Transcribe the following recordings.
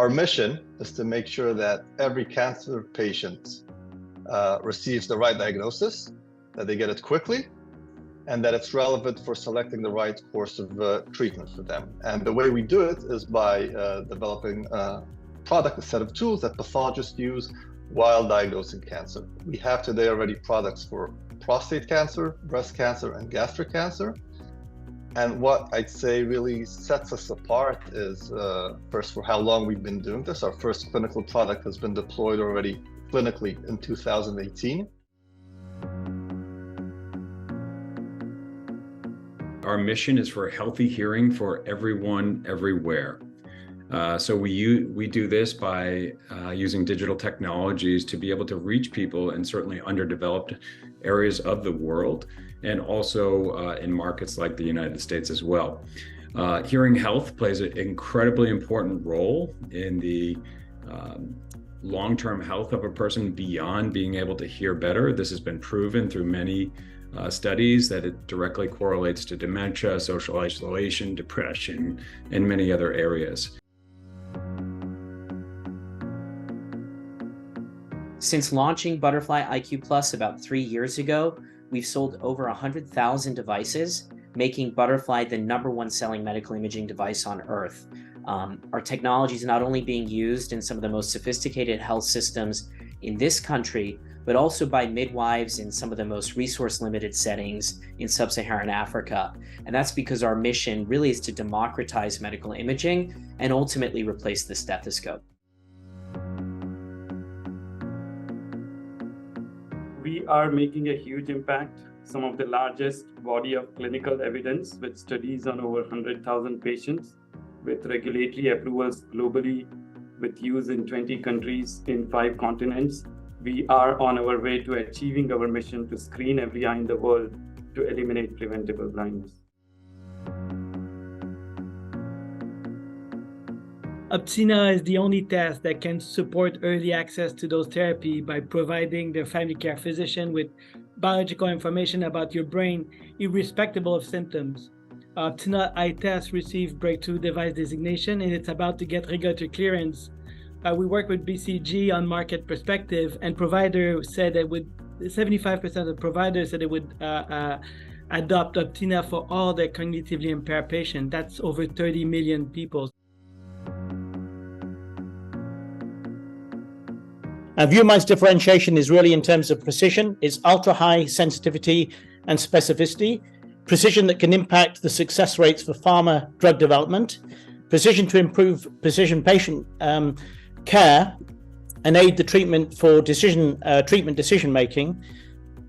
Our mission is to make sure that every cancer patient receives the right diagnosis, that they get it quickly, and that it's relevant for selecting the right course of treatment for them. And the way we do it is by developing a set of tools that pathologists use while diagnosing cancer. We have today already products for prostate cancer, breast cancer, and gastric cancer. And what I'd say really sets us apart is, first, for how long we've been doing this. Our first clinical product has been deployed already clinically in 2018. Our mission is for healthy hearing for everyone, everywhere. So we do this by using digital technologies to be able to reach people in certainly underdeveloped areas of the world, and also in markets like the United States as well. Hearing health plays an incredibly important role in the long-term health of a person beyond being able to hear better. This has been proven through many studies that it directly correlates to dementia, social isolation, depression, and many other areas. Since launching Butterfly iQ Plus about 3 years ago, we've sold over 100,000 devices, making Butterfly the #1 selling medical imaging device on Earth. Our technology is not only being used in some of the most sophisticated health systems in this country, but also by midwives in some of the most resource-limited settings in sub-Saharan Africa. And that's because our mission really is to democratize medical imaging and ultimately replace the stethoscope. We are making a huge impact. Some of the largest body of clinical evidence with studies on over 100,000 patients, with regulatory approvals globally, with use in 20 countries in 5 continents. We are on our way to achieving our mission to screen every eye in the world to eliminate preventable blindness. Optina is the only test that can support early access to those therapies by providing the family care physician with biological information about your brain, irrespective of symptoms. Optina eye test received breakthrough device designation, and it's about to get regulatory clearance. We work with BCG on market perspective, and providers said that 75% of providers said they would adopt Optina for all their cognitively impaired patients. That's over 30 million people. ViewMind's differentiation is really in terms of precision. It's ultra high sensitivity and specificity, precision that can impact the success rates for pharma drug development, precision to improve precision patient care and aid the treatment for treatment decision making,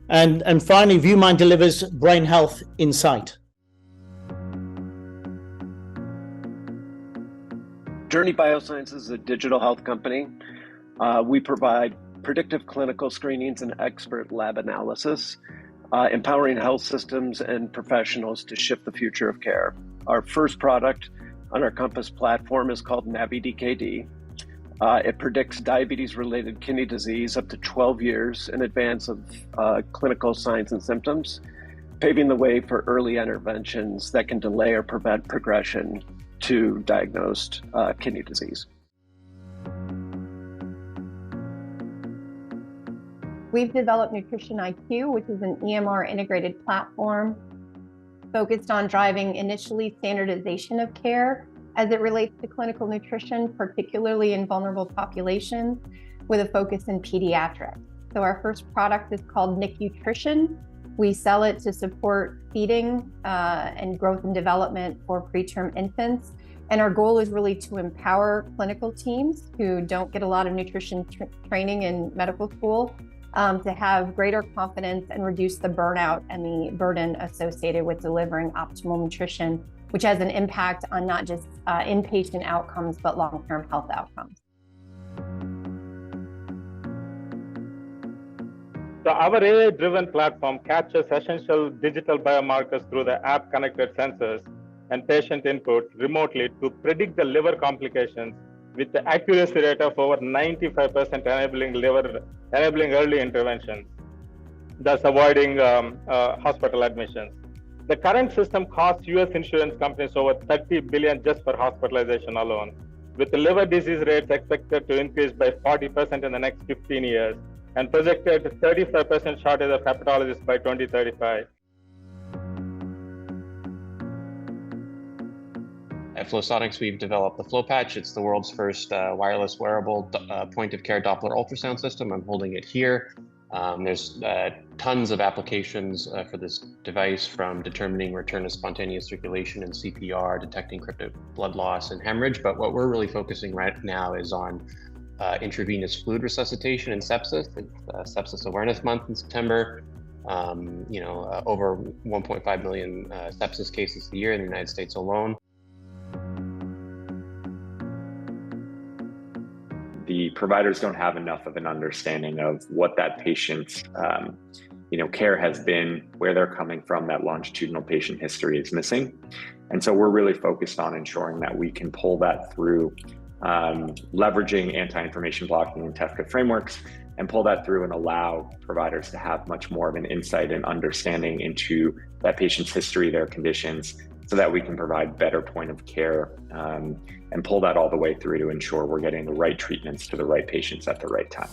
and finally, ViewMind delivers brain health insight. Journey Biosciences is a digital health company. We provide predictive clinical screenings and expert lab analysis, empowering health systems and professionals to shift the future of care. Our first product on our Compass platform is called NaviDKD. It predicts diabetes-related kidney disease up to 12 years in advance of clinical signs and symptoms, paving the way for early interventions that can delay or prevent progression to diagnosed kidney disease. We've developed Nutrition IQ, which is an EMR integrated platform focused on driving initially standardization of care as it relates to clinical nutrition, particularly in vulnerable populations, with a focus in pediatrics. So our first product is called NICUtrition. We sell it to support feeding and growth and development for preterm infants. And our goal is really to empower clinical teams who don't get a lot of nutrition training in medical school to have greater confidence and reduce the burnout and the burden associated with delivering optimal nutrition, which has an impact on not just inpatient outcomes, but long-term health outcomes. So our AI-driven platform captures essential digital biomarkers through the app-connected sensors and patient input remotely to predict the liver complications with the accuracy rate of over 95%, enabling early intervention, thus avoiding hospital admissions. The current system costs US insurance companies over $30 billion just for hospitalization alone. with the liver disease rates expected to increase by 40% in the next 15 years and projected 35% shortage of hepatologists by 2035. At Flowsonics, we've developed the Flow Patch. It's the world's first wireless wearable point-of-care Doppler ultrasound system. I'm holding it here. There's tons of applications for this device, from determining return of spontaneous circulation and CPR, detecting cryptic blood loss and hemorrhage. But what we're really focusing right now is on intravenous fluid resuscitation and sepsis. It's Sepsis Awareness Month in September. Over 1.5 million sepsis cases a year in the United States alone. The providers don't have enough of an understanding of what that patient's care has been, where they're coming from. That longitudinal patient history is missing. And so we're really focused on ensuring that we can pull that through, leveraging anti-information blocking and TEFCA frameworks, and pull that through and allow providers to have much more of an insight and understanding into that patient's history, their conditions, so that we can provide better point of care and pull that all the way through to ensure we're getting the right treatments to the right patients at the right time.